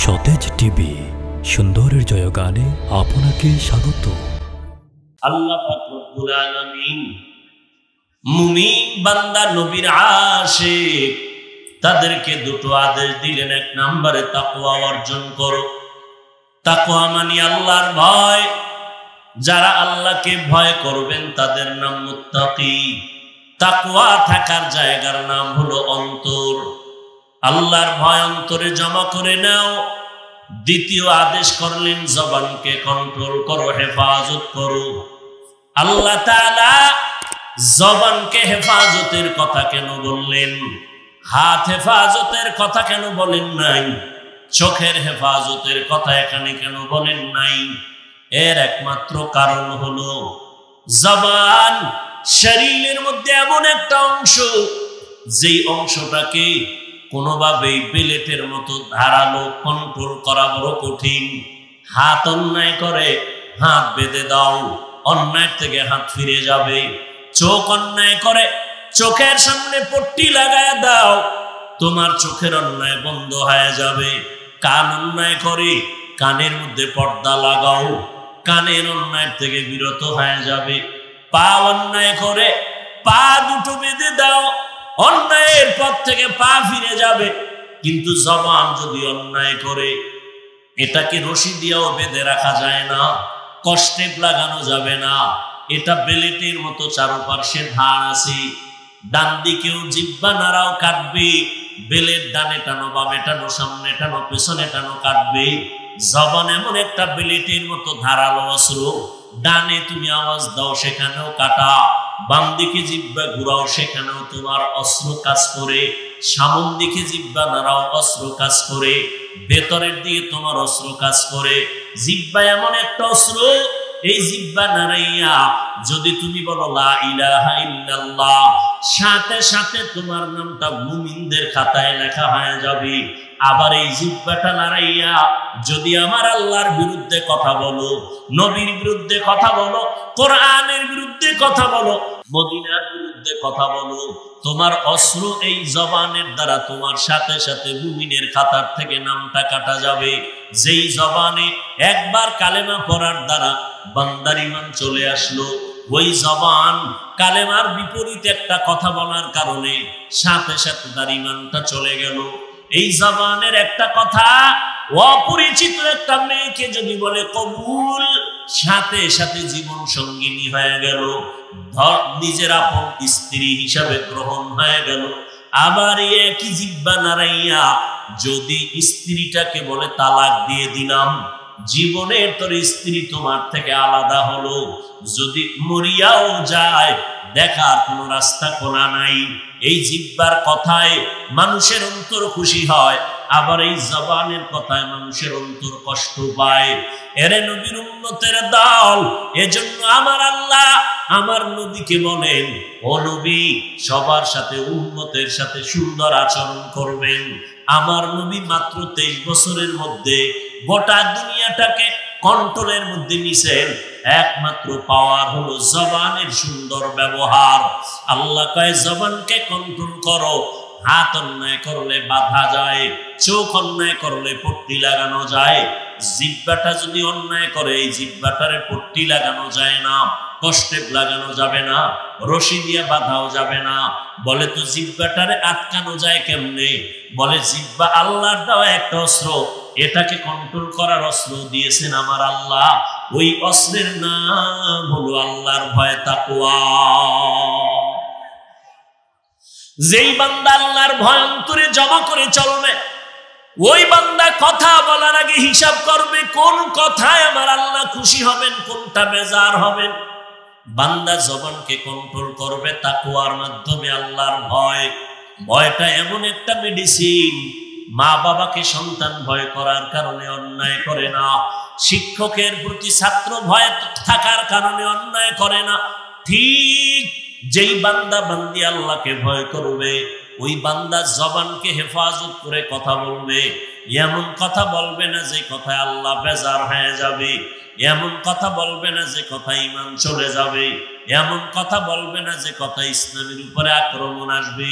সতেজ টিভি সুন্দরের জয়গানে আপনাকে স্বাগত। আল্লাহ পাক রব্বুল আলামিন মুমিন বান্দা নবীর আশিক তাদেরকে দুটো আদেশ দিলেন। এক নম্বরে তাকওয়া অর্জন করো। তাকওয়া মানে আল্লাহর ভয়। যারা আল্লাহকে ভয় করবেন তাদের নাম মুত্তাকি। তাকওয়া থাকার জায়গার নাম হলো অন্তর। আল্লাহর ভয় অন্তরে জমা করে নাও। দ্বিতীয় আদেশ করলেন জবানকে কন্ট্রোল করো, হেফাজত করো। আল্লাহ তাআলা জবানকে হেফাজতের কথা কেন বললেন? হাত হেফাজতের কথা কেন বলেন নাই? চোখের হেফাজতের কথা এখানে কেন বলেন নাই? এর একমাত্র কারণ হলো জবান শরীরের মধ্যে এমন একটা অংশ, যেই অংশটাকে কোনোভাবেই বেলেটের মতো ধারালো কন্ট্রোল করা বড় কঠিন। হাত অন্যায় করে হাত বেঁধে দাও, অন্যায় থেকে হাত ফিরে যাবে। চোখ অন্যায় করে চোখের সামনে পট্টি লাগায় দাও, তোমার চোখের অন্যায় বন্ধ হয়ে যাবে। কান অন্যায় করে কানের মধ্যে পর্দা লাগাও, কানের অন্যায় থেকে বিরত হয়ে যাবে। পা অন্যায় করে পা দুটো বেঁধে দাও, অন্যায়ের পথ থেকে পা ফিরে যাবে। কিন্তু জবান যদি অন্যায় করে, এটাকে রশি দিয়েও বেঁধে রাখা যায় না, কষ্টে লাগানো যাবে না। এটা বেলেটের মতো চারপাশে ধার আছে। ডান দিকেও জিহ্বা নাড়াও কাটবে, বেলেট ডানে টানো বামে টানো সামনে টানো পেছনে টানো কাটবে। জবান এমন একটা বেলেটের মতো ধারালো অস্ত্র, ডানে তুমি আওয়াজ দাও সেখানেও কাটা, বাম দিকে জিহ্বা ঘুরাও সেখানেও তোমার অস্ত্র কাজ করে, সামন দিকে জিহ্বা নাড়াও অস্ত্র কাজ করে, ভেতরের দিকে তোমার অস্ত্র কাজ করে। জিহ্বা এমন একটা অস্ত্র, এই জিহ্বা নাড়াইয়া যদি তুমি বলো লা ইলাহা ইল্লাল্লাহ, সাথে সাথে তোমার নামটা মুমিনদের খাতায় লেখা হয়ে যাবে। আবার এই জিহ্বাটা নাড়াইয়া যদি আমার আল্লাহর বিরুদ্ধে কথা বলো, নবীর বিরুদ্ধে কথা বলো, কোরআনের বিরুদ্ধে কথা বলো, মদিনার বিরুদ্ধে কথা বলো, তোমার অস্ত্র এই জবানের দ্বারা তোমার সাথে সাথে মুমিনের খাতার থেকে নামটা কাটা যাবে। যেই জবানে একবার কালেমা পড়ার দ্বারা বান্দার ঈমান চলে আসলো, ওই জবান কালেমার বিপরীতে একটা কথা বলার কারণে সাথে সাথে তার ঈমানটা চলে গেল। এই জবানের একটা কথা অপরিচিত একটা মেয়েকে যদি বলে কবুল, সাথে সাথে জীবন সঙ্গিনী হয়ে গেল, নিজের আপন স্ত্রী হিসাবে গ্রহণ হয়ে গেল। আবার একই জিহ্বা নাড়াইয়া যদি স্ত্রীটাকে বলে তালাক দিয়ে দিলাম, জীবনের তোর স্ত্রী তোমার থেকে আলাদা হলো, যদি মরিয়াও যায় দেখার কোনো রাস্তা খোলা নাই। এই জিহ্বার কথায় মানুষের অন্তর খুশি হয়, আবার এই জবানের কথায় মানুষের অন্তর কষ্ট পায়। এরে নবীর উম্মতের দল, এজন্য আমার আল্লাহ আমার নবীকে বলেন, ও নবী সবার সাথে উম্মতের সাথে সুন্দর আচরণ করবেন। আমার নবী মাত্র 23 বছরের মধ্যে গোটা দুনিয়াটাকে কন্ট্রোলের মধ্যে নিছেন। একমাত্র পাওয়ার হলো জবানের সুন্দর ব্যবহার। আল্লাহ কয় জবানকে কন্ট্রোল করো। হাত অন্যায় করলে বাধা যায়, চোখ অন্যায় করলে পট্টি লাগানো যায়। জিহ্বাটা যদি অন্যায় করে, এই জিহ্বাটারে পট্টি লাগানো যায় না, কষ্টে লাগানো যাবে না, রশি দিয়ে বাঁধাও যাবে না। বলে তো জিহ্বাটারে আটকানো যায় কেমনে? বলে জিহ্বা আল্লাহর দেওয়া একটা অস্ত্র, এটাকে কন্ট্রোল করার অস্ত্র দিয়েছেন আমার আল্লাহ। ওই অস্ত্রের নাম হলো আল্লাহর ভয়, তাকওয়া। যেই বান্দা আল্লাহর ভয় অন্তরে জমা করে চলবে, ওই বান্দা কথা বলার আগে হিসাব করবে কোন কথায় আমার আল্লাহ খুশি হবেন, কোনটা বেজার হবেন। বান্দা জবানকে কন্ট্রোল করবে তাকওয়ার মাধ্যমে। আল্লাহর ভয়, ভয়টা এমন একটা মেডিসিন। মা বাবাকে সন্তান ভয় করার কারণে অন্যায় করে না, শিক্ষকের প্রতি ছাত্র ভয় থাকার কারণে অন্যায় করে না। ঠিক যেই বান্দা বান্দি আল্লাহকে ভয় করবে, ওই বান্দা জবানকে হেফাজত করে কথা বলবে। এমন কথা বলবে না যে কথায় আল্লাহ বেজার হয়ে যাবে, এমন কথা বলবে না যে কথা ঈমান চলে যাবে, এমন কথা বলবে না যে কথা ইসলামের উপরে আক্রমণ আসবে।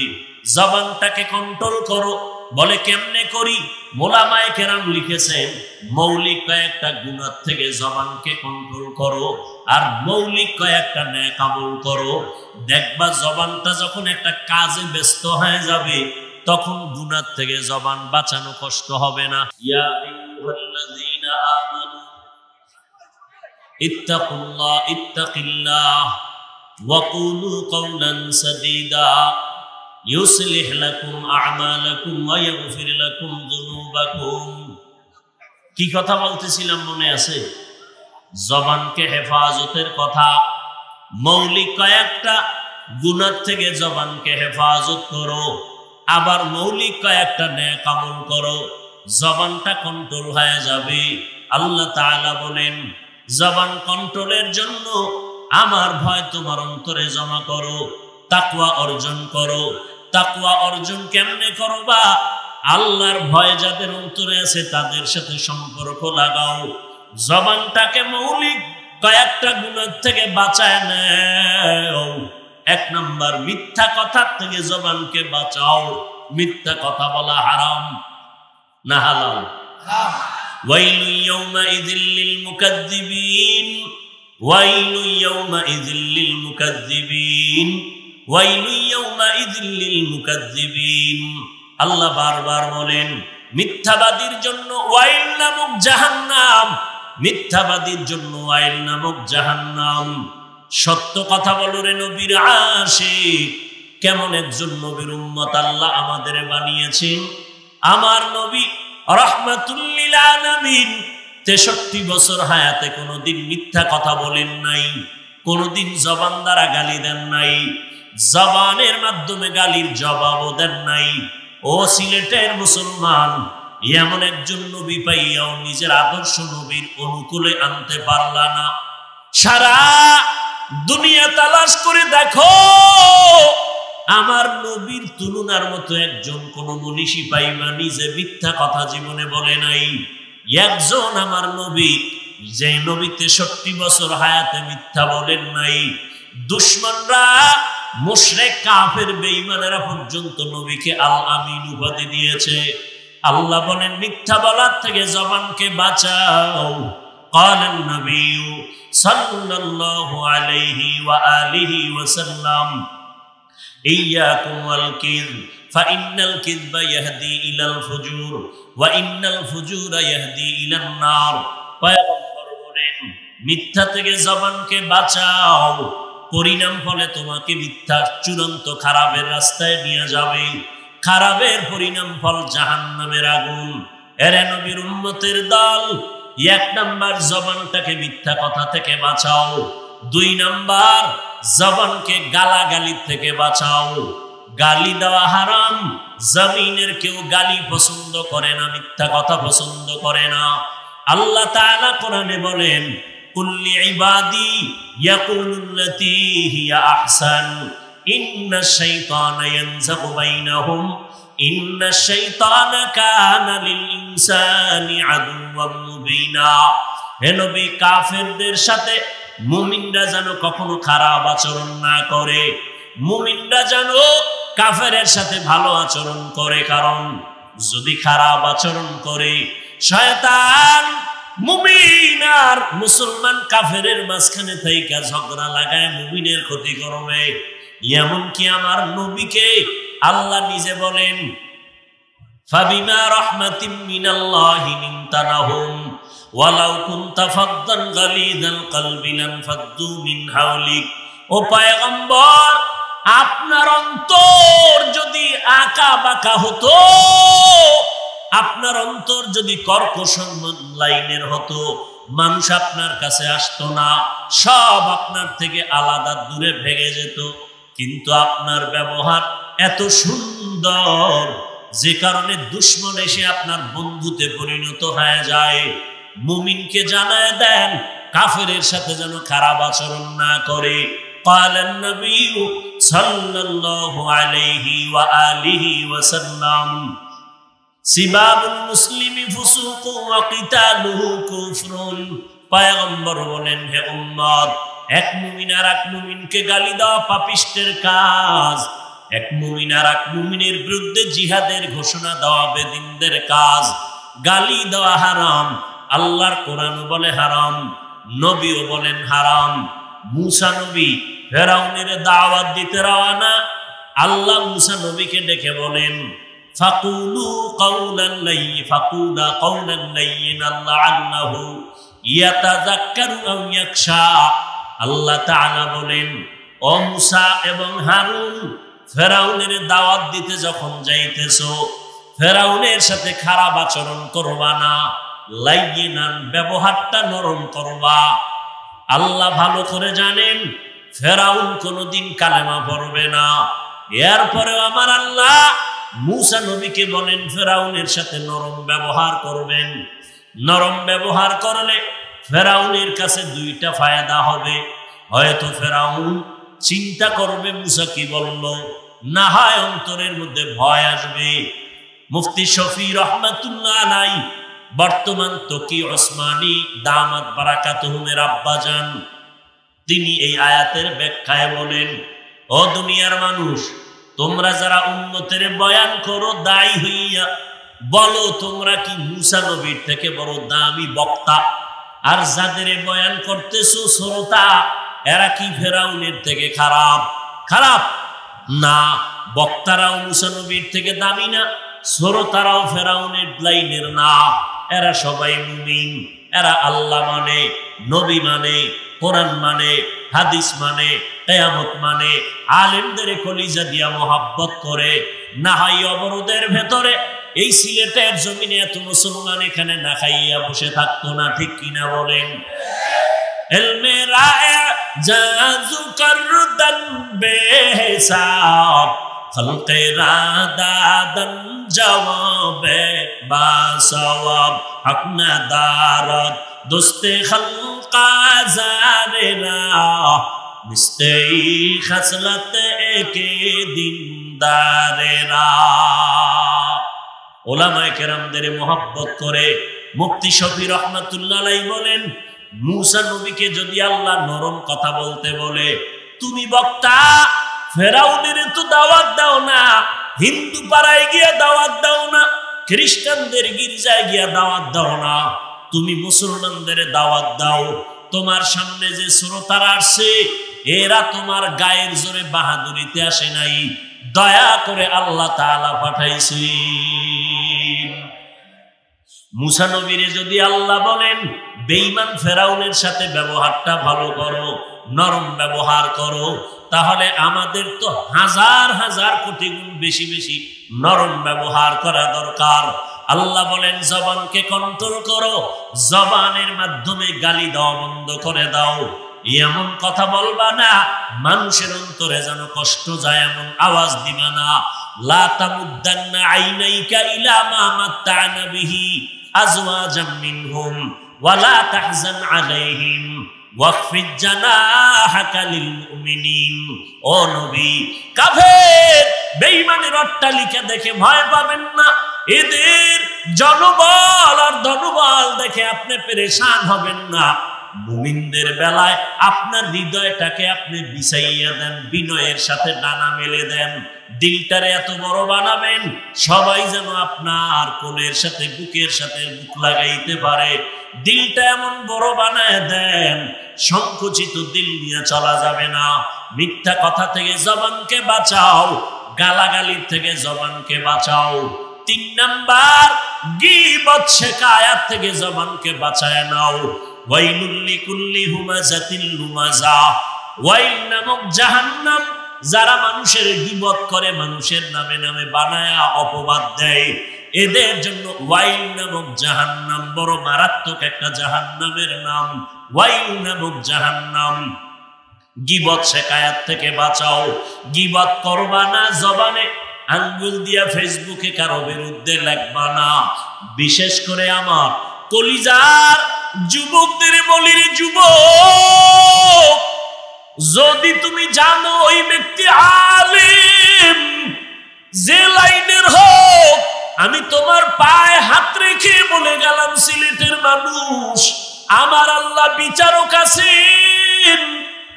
জবানটাকে কন্ট্রোল করো, বলে কেমনে করি? মোলামায়ে কেরাম লিখেছেন মৌলিক কয়েকটা গুনাহ থেকে জবানকে কন্ট্রোল করো আর মৌলিক কয়েকটা নেক আমল করো। দেখবা জবানটা যখন একটা কাজে ব্যস্ত হয়ে যাবে তখন গুনাহ থেকে জবান বাঁচানো কষ্ট হবে না। ইয়া আইয়ুহাল্লাযীনা আমানু ইত্তাকিল্লাহ ওয়া কুলু কওলান সাদীদা ইউসলিহ লাকুম আ'মালাকুম ওয়া ইয়াগফির লাকুম যুনুবাকুম। কি কথা বলতেছিলাম মনে আছে? জবানকে হেফাজতের কথা। মৌলিক কয়েকটা গুনাহ থেকে জবানকে হেফাজত করো, আবার মৌলিক কয়েকটা নেক আমল করো, জবানটা কন্ট্রোল হয়ে যাবে। আল্লাহ তাআলা বলেন জবান কন্ট্রোলের জন্য আমার ভয় তোমার অন্তরে জমা করো, তাকওয়া অর্জন করো। তাকওয়া অর্জন কেমনে করবা? আল্লাহর ভয় যাদের অন্তরে আছে তাদের সাথে সম্পর্ক লাগাও। জবানটাকে মৌলিক কয়েকটা গুনাহ থেকে বাঁচায় নাও। 1 নাম্বার, মিথ্যা কথা থেকে জবানকে বাঁচাও। মিথ্যা কথা বলা হারাম না হালাল? ওয়াইলু ইয়াউমাইযিল লিল মুকাজ্জিবিন, ওয়াইলু ইয়াউমাইযিল লিল মুকাজ্জিবিন, ওয়াইলু ইয়াউমাইযিল লিল মুকাজ্জিবিন। আল্লাহ বারবার বলেন মিথ্যাবাদীর জন্য ওয়াইল নামক জাহান্নাম, মিথ্যাবাদীর জন্য ওয়াইল নামক জাহান্নাম। সত্য কথা বলো রে নবীর আশিক। কেমন একজন নবীর উম্মত আল্লাহ আমাদের বানিয়েছেন। আমার নবী রাহমাতুল লিল আলামিন 63 বছর হায়াতে কোনোদিন মিথ্যা কথা বলেন নাই, কোনোদিন জবান দ্বারা গালি দেন নাই, জবানের মাধ্যমে গালির জবাবও দেন নাই। ও সিলেটের মুসলমান, এমন একজন নবী পাইয়াও নিজের আদর্শ নবীর অনুকূলে আনতে পারলা না। সারা দুনিয়া তালাশ করে দেখো, আমার নবীর তুলনার মতো একজন কোন মনীষী পাইবা নিজে মিথ্যা কথা জীবনে বলে নাই। একজন আমার নবী, যে নবী 63 বছর হায়াতে মিথ্যা বলেন নাই। দুশমনরা, মুশরিক, কাফের, বেঈমানেরা পর্যন্ত নবীকে আল আমিন উপাধি দিয়েছে। আল্লাহ বলেন মিথ্যা বলার থেকে জবানকে বাঁচাও। ক্বালান নবিয়্যু সাল্লাল্লাহু আলাইহি ওয়া আলিহি ওয়াসাল্লাম ইয়াকুম ওয়াল কিযব ফাইন্নাল কিযবা ইয়াহদি ইলাল ফুজুর ওয়া ইন্নাল ফুজুরা ইয়াহদি ইলান নার। পয়গম্বর বলেন মিথ্যা থেকে জবানকে বাঁচাও, পরিণাম ফলে তোমাকে মিথ্যা চূড়ান্ত খারাপের রাস্তায় নিয়ে যাবে। খারাপের পরিণাম ফল জাহান্নামের আগুন। এরে নবীর উম্মতের দল, 1 নাম্বার জবানটাকে মিথ্যা কথা থেকে বাঁচাও। 2 নাম্বার জবানকে গালাগালি থেকে বাঁচাও। গালি দেওয়া হারাম। জমিনের কেউ গালি পছন্দ করে না, মিথ্যা কথা পছন্দ করে না। আল্লাহ তাআলা কোরআনে বলেন কুল্লি ইবাদি ইয়াকুলুল্লাতী হিয়া আহসান ইন্নাশ শাইতানা ইয়ানযাগু বাইনাহুম ইন্নাশ শাইতানা কানা লিল ইনসানি আদুওয়াম মুবিনা। হে নবী, কাফেরদের সাথে মুমিনরা যেন কখনো খারাপ আচরণ না করে, মুমিনরা যেন কাফেরের সাথে ভালো আচরণ করে। কারণ যদি খারাপ আচরণ করে শয়তান মুমিন আর মুসলমান কাফেরের মাঝখানে থাইকা ঝগড়া লাগায় মুমিনের ক্ষতি করবে। এমনকি আমার নবীকে আল্লাহ নিজে বলেন ফাবিমা রাহমাতিম মিনাল্লাহি লিনতা লাহুম ওয়ালাউ কুনতা ফাদ্দান গালিযাল কলবি লানফাদ্দু মিন হাওলিক। ও পয়গম্বর, আপনার অন্তর যদি আঁকা বাঁকা হতো, আপনার অন্তর যদি কর্কশ লাইনের হতো, মানুষ আপনার কাছে আসতো না, সব আপনার থেকে আলাদা দূরে ভেঙে যেত। কিন্তু আপনার ব্যবহার এত সুন্দর যে কারণে দুশমন এসে আপনার বন্ধুতে পরিণত হয়ে যায়। মুমিনকে জানায় দেন কাফেরের সাথে যেন খারাপ আচরণ না করে। قال النبي صلى الله عليه وآله وسلم سباب المسلم فسوق وقتاله كفر। পয়গম্বর বলেন হে উম্মত, এক মুমিন আর এক মুমিনকে গালি দেওয়া পাপিষ্টের কাজ, এক মুমিন আর এক মুমিনের বিরুদ্ধে জিহাদের ঘোষণা দেওয়া বেদিনদের কাজ। গালি দেওয়া হারাম, আল্লাহর কোরআন বলে হারাম, নবীও বলেন হারাম। মুসা নবী ফেরাউনের দাওয়াত দিতে রওনা। আল্লাহ মুসা নবীকে ডেকে বলেন ফাকুলু কাওলান ফাকুলা কাওলান লাইয়িনান লাআল্লাহু ইয়াতাযাক্কারু আও ইয়াখশা। আল্লাহ তাআলা বলেন, ও মুসা এবং হারুন, ফেরাউনের দাওয়াত দিতে যখন যাইতেছো, ফেরাউনের সাথে খারাপ আচরণ করবা না, লাইয়িনান ব্যবহারটা নরম করবা। আল্লাহ ভালো করে জানেন ফেরাউন কোনোদিন কালেমা পড়বে না। এরপরেও আমার আল্লাহ মুসা নবীকে বলেন ফেরাউনের সাথে নরম ব্যবহার করবেন। নরম ব্যবহার করলে ফেরাউনের কাছে দুইটা ফায়দা হবে। হয়তো ফেরাউন চিন্তা করবে মুসা কি বলল, না হয় অন্তরের মধ্যে ভয় আসবে। মুফতি শফি রহমাতুল্লাহ আলাইহি, বর্তমান তকি ওসমানী দামাত বারাকাতুহুমের আব্বাজান, তিনি এই আয়াতের ব্যাখ্যায় বলেন, ও দুনিয়ার মানুষ, তোমরা যারা উম্মতের বয়ান করো দায়ী হইয়া, বলো তোমরা কি মুসা নবীর থেকে বড় দামি বক্তা? আর যাদের বয়ান করতেছো শ্রোতা, এরা কি ফেরাউনের থেকে খারাপ? খারাপ না, বক্তারাও মুসা নবীর থেকে দামি না, শ্রোতারাও ফেরাউনের লাইনের না। এরা সবাই মুমিন, এরা আল্লাহ মানে, নবী মানে, কোরআন মানে, হাদিস মানে, কিয়ামত মানে, আলেমদের কলিজা দিয়া মোহাব্বত করে। না হয় অবরোধের ভেতরে এই সিলেটের জমিনে এত মুসলমান এখানে না খাইয়া বসে থাকতো না, ঠিক কিনা বলেন? ইলমে রায়ে জাজু করদান বেহিসাব, খলকে রাদাদান জওয়াবে বাসওয়াব, হক না দারত দোস্তে খলকা জারেরা, মিস্তে খাসলত একে দিনদারেরা। ওলামায়ে কেরামদের মোহাব্বত করে মুফতি শফি রহমাতুল্লাহ আলাইহি বলেন, মুসা নবীকে যদি আল্লাহ নরম কথা বলতে বলে, তুমি বক্তা, ফেরাউনের তো দাওয়াত দাও না, হিন্দু পাড়ায় গিয়া দাওয়াত দাও না, খ্রিস্টানদের গির্জায় গিয়া দাওয়াত দাও না, তুমি মুসলমানদের দাওয়াত দাও। তোমার সামনে যে শ্রোতারা আসছে, এরা তোমার গায়ের জোরে বাহাদুরিতে আসে নাই, দয়া করে আল্লাহ তাআলা পাঠাইছে। মুসা নবীরে যদি আল্লাহ বলেন বেঈমান ফেরাউনের সাথে ব্যবহারটা ভালো করো, নরম ব্যবহার করো, তাহলে আমাদের তো হাজার হাজার কোটি গুণ বেশি বেশি নরম ব্যবহার করা দরকার। আল্লাহ বলেন জবানকে কন্ট্রোল করো, জবানের মাধ্যমে গালি দেওয়া বন্ধ করে দাও। এমন কথা বলবা না মানুষের অন্তরে যেন কষ্ট যায়, এমন আওয়াজ দিবা না। লা তামুদ্দান্না আইনাইকা ইলা মা মাত্তা'না বিহি আজওয়াজাম মিনহুম ওয়া লা তাহজান আলাইহিম ওয়াখফিজ জানাহাকা লিল মুমিনিন। ও নবী, কাফের বেঈমানের অট্টালিকা দেখে ভয় পাবেন না, এদের জনবল আর ধনবল দেখে আপনি পেরেশান হবেন না। মুমিনদের বেলায় আপনার হৃদয়টাকে আপনি বিছাইয়া দেন, বিনয়ের সাথে ডানা মেলে দেন, দিলটারে এত বড় বানাবেন সবাই যেন আপনার কোলের সাথে বুকের সাথে বুক লাগাইতে পারে। দিলটা এমন বড় বানায় দেন, সংকুচিত দিল নিয়ে চলা যাবে না। মিথ্যা কথা থেকে জবানকে বাঁচাও, গালাগালির থেকে জবানকে বাঁচাও। 3 নাম্বার, গীবত শিকায়াত থেকে জবানকে বাঁচায় নাও। ওয়াইলুল লিকুল্লি হুমাযাতিল লুমাযা, ওয়াইল নামক জাহান্নাম, যারা মানুষের গীবত করে, মানুষের নামে নামে বানায়া অপবাদ দেয়, এদের জন্য ওয়াইল নামক জাহান্নাম, বড় মারাত্মক একটা জাহান্নামের নাম ওয়াইল নামক জাহান্নাম। গীবত শিকায়াত থেকে বাঁচাও, গীবত করবা না, জবানে আঙ্গুল দিয়া ফেসবুকে কারো বিরুদ্ধে লিখবা না। বিশেষ করে আমার কলিজার যুবকদের বলি, রে যুবক, যদি তুমি জানো ওই ব্যক্তি আলেম, যে লাইনের হোক, আমি তোমার পায়ে হাত রেখে বলে গেলাম, সিলেটের মানুষ, আমার আল্লাহ বিচারক আছেন।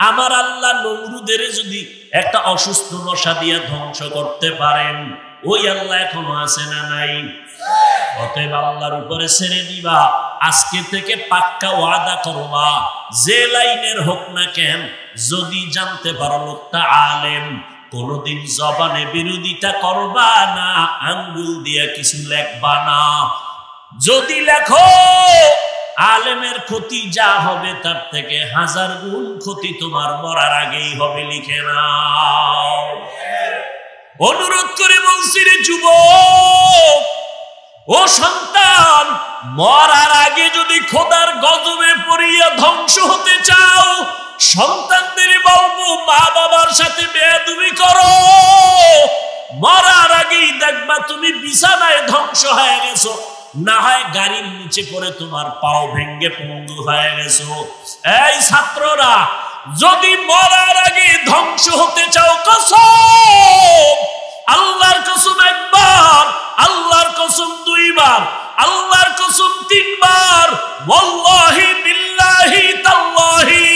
আমার আল্লাহ নমরুদের যদি একটা অসুস্থ মশা দিয়ে ধ্বংস করতে পারেন, ওই আল্লাহ এখনো আছে না নাই? অতএব আল্লাহর উপরে ছেড়ে দিবা, আজকে থেকে পাক্কা ওয়াদা করবা, যে লাইনের হোক না কেন, যদি জানতে পারো লোকটা আলেম, কোনদিন জবানে বিরোধিতা করবা না, আঙ্গুল দিয়ে কিছু লেখবা না। যদি লেখো, আলেমের ক্ষতি যা হবে তার থেকে 1000 গুণ ক্ষতি তোমার মরার আগেই হবে, লিখে নাও। অনুরোধ করে বলছি রে যুবক, ও সন্তান, মরার আগে যদি খোদার গজবে পড়িয়া ধ্বংস হতে চাও, সন্তানদের বলবো মা বাবার সাথে বেয়াদবি করো, মরার আগেই দেখবা তুমি বিছানায় ধ্বংস হয়ে গেছো, না হয় গাড়ির নিচে পড়ে তোমার পাও ভেঙ্গে পঙ্গু হয়ে গেছো। এই ছাত্ররা, যদি মরার আগে ধ্বংস হতে চাও, কসম, আল্লাহর কসম একবার, আল্লাহর কসম 2 বার, আল্লাহর কসম 3 বার, ওয়াল্লাহি বিল্লাহি তাল্লাহি,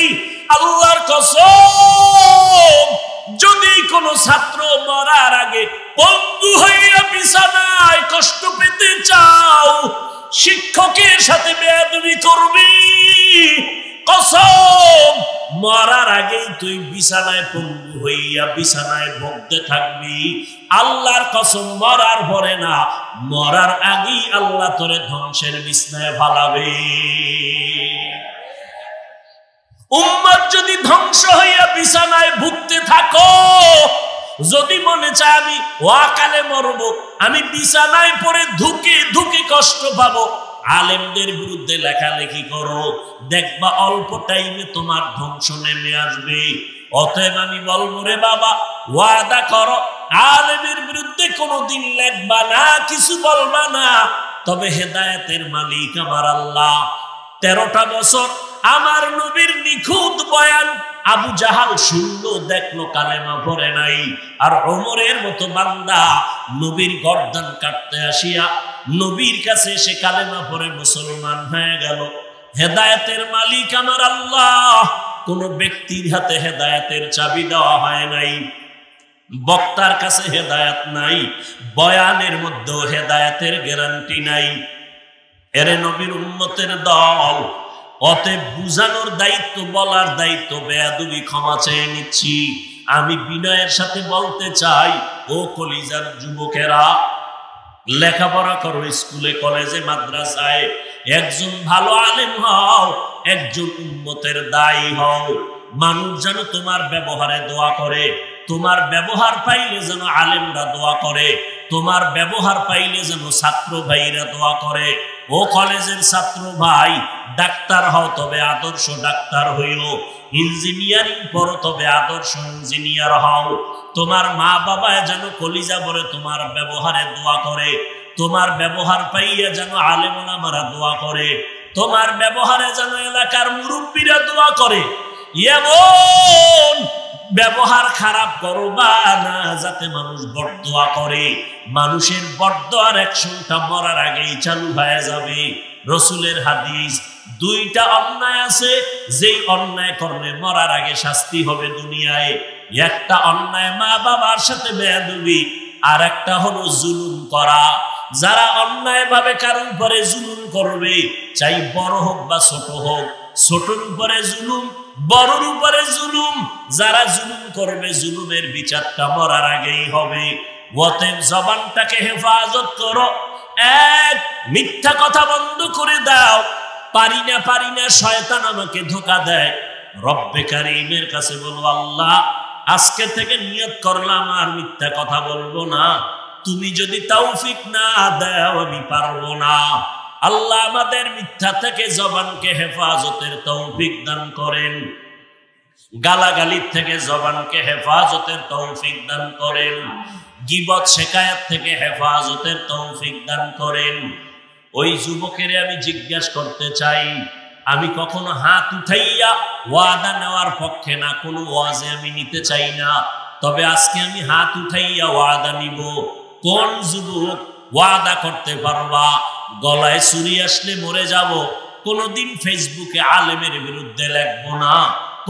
আল্লাহর কসম, যদি কোন ছাত্র মরার আগে পঙ্গু হইয়া বিছানায় কষ্ট পেতে চাও, শিক্ষকের সাথে বেয়াদবি করবি, কসম, মরার আগেই তুই বিছানায় পঙ্গু হইয়া বিছানায় ভুগতে থাকবি। আল্লাহর কসম, মরার পরে না, মরার আগেই আল্লাহ তোরে ধ্বংসের বিছানায় ফালাবে। উম্মত যদি ধ্বংস হইয়া বিছানায় ভুগতে থাকো, যদি মনে চায় আমি ওয়াকালে মরবো, আমি বিছানায় পড়ে ধুকে ধুকে কষ্ট পাবো, আলেমদের বিরুদ্ধে লেখালেখি করো, দেখবা অল্প টাইমে তোমার ধ্বংস নেমে আসবে। অতএব আমি বলবো রে বাবা, ওয়াদা করো, আলেমের বিরুদ্ধে কোনোদিন লেখবা না, কিছু বলবা না, তবে হেদায়েতের মালিক আমার আল্লাহ। 13টা বছর আমার নবীর নিখুঁত বয়ান আবু জাহাল শুনলো, দেখলো, কালেমা পড়ে নাই। আর ওমরের মতো বান্দা নবীর গর্দান কাটতে আসিয়া নবীর কাছে এসে কালেমা পড়ে মুসলমান হয়ে গেল। হেদায়েতের মালিক আমার আল্লাহ। কোন ব্যক্তির হাতে হেদায়েতের চাবি দেওয়া হয় নাই, বক্তার কাছে হেদায়েত নাই, বয়ানের মধ্যেও হেদায়েতের গ্যারান্টি নাই। এরে নবীর উম্মতের দল, অতএব বুঝানোর দায়িত্ব, বলার দায়িত্ব, বেয়াদবি ক্ষমা চেয়ে নিচ্ছি। আমি বিনয়ের সাথে বলতে চাই, ও কলিজার যুবকেরা, লেখাপড়া করো, স্কুলে কলেজে মাদ্রাসায়, একজন ভালো আলেম হও, একজন উম্মতের দায়ী হও। মানুষ যেন তোমার ব্যবহারে দোয়া করে, তোমার ব্যবহার পাইলে যেন আলেমরা দোয়া করে, তোমার ব্যবহার পাইলে যেন ছাত্র ভাইরা দোয়া করে। ও কলেজের ছাত্র ভাই, ডাক্তার হও তবে আদর্শ ডাক্তার হইও, ইঞ্জিনিয়ারিং পড়ো তবে আদর্শ ইঞ্জিনিয়ার হও। তোমার মা বাবা যেন কলিজা ভরে তোমার ব্যবহারে দোয়া করে, তোমার ব্যবহার পাইয়া যেন আলেম ওলামারা দোয়া করে, তোমার ব্যবহারে যেন এলাকার মুরব্বীরা দোয়া করে। এমন ব্যবহার খারাপ করবা না যাতে মানুষ বরদোয়া করে। মানুষের বরদোয়ার অ্যাকশনটা মরার আগেই চালু হয়ে যাবে। রসুলের হাদিস, 2টা অন্যায় আছে, যেই অন্যায় করলে মরার আগে শাস্তি হবে দুনিয়ায়। একটা অন্যায় মা বাবার সাথে বেয়াদবি, আর একটা হলো জুলুম করা। যারা অন্যায় ভাবে কারোর উপরে জুলুম করবে, চাই বড় হোক বা ছোট হোক, ছোটর উপরে জুলুম, বড়র উপরে জুলুম, যারা জুলুম করবে জুলুমের বিচারটা মরার আগেই হবে। অতএব জবানটাকে হেফাজত করো, এক মিথ্যা কথা বন্ধ করে দাও। পারি না শয়তান আমাকে ধোঁকা দেয়। রব্বে কারীমের কাছে বলো, আল্লাহ আজকে থেকে নিয়ত করলাম আর মিথ্যা কথা বলবো না, তুমি যদি তৌফিক না দাও আমি পারবো না। আল্লাহ আমাদের মিথ্যা থেকে জবানকে হেফাজতের তৌফিক দান করেন, গালাগালির থেকে জবানকে হেফাজতের তৌফিক দান করেন, গীবত শিকায়াত থেকে হেফাজতের তৌফিক দান করেন। ওই যুবকের আমি জিজ্ঞাসা করতে চাই, আমি কখনো হাত উঠাইয়া ওয়াদা নেওয়ার পক্ষে না, কোনো ওয়াজে আমি নিতে চাই না, তবে আজকে আমি হাত উঠাইয়া ওয়াদা নিব। কোন যুবক ওয়াদা করতে পারবা গলায় ছুরি আসলে মরে যাব, কোনদিন ফেসবুকে আলেমের বিরুদ্ধে লিখবো না,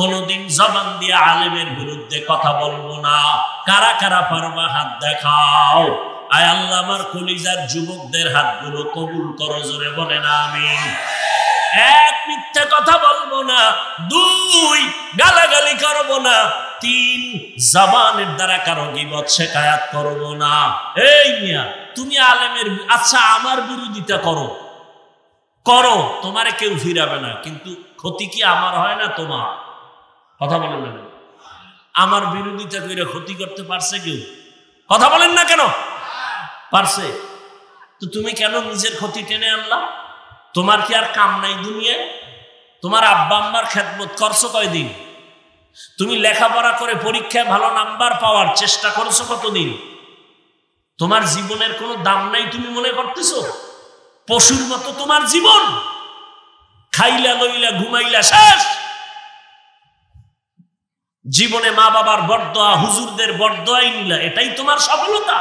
কোনদিন জবান দিয়ে আলেমের বিরুদ্ধে কথা বলবো না। কারা কারা পারবা হাত দেখাও। আয় আল্লাহ আমার কলিজার যুবকদের হাতগুলো কবুল করো, জোরে বলেন আমিন। এক, মিথ্যা কথা বলবো না। দুই, গালাগালি করবো না। তিন, জবানের দ্বারা কারো গীবত শিকায়াত করবো না। এই মিয়া, তুমি আলেমের, আচ্ছা আমার বিরোধিতা করো, তোমারে কেউ ফিরাবে না, কিন্তু ক্ষতি কি আমার হয় না তোমার? কথা বলেন না, আমার বিরোধিতা করে ক্ষতি করতে পারছে কেউ? কথা বলেন না কেন? পারছে। তো তুমি কেন নিজের ক্ষতি টেনে আনলা? তোমার কি আর কাম নাই দুনিয়ায়? তোমার আব্বা আম্মার খেদমত করছো কয়দিন? তুমি লেখাপড়া করে পরীক্ষায় ভালো নাম্বার পাওয়ার চেষ্টা করছো কতদিন? তোমার জীবনের কোনো দাম নাই তুমি মনে করতেছো? পশুর মতো তোমার জীবন, খাইলা লইলা ঘুমাইলা শেষ। জীবনে মা বাবার বরদোয়া, হুজুরদের বরদোয়াই নিলা, এটাই তোমার সফলতা?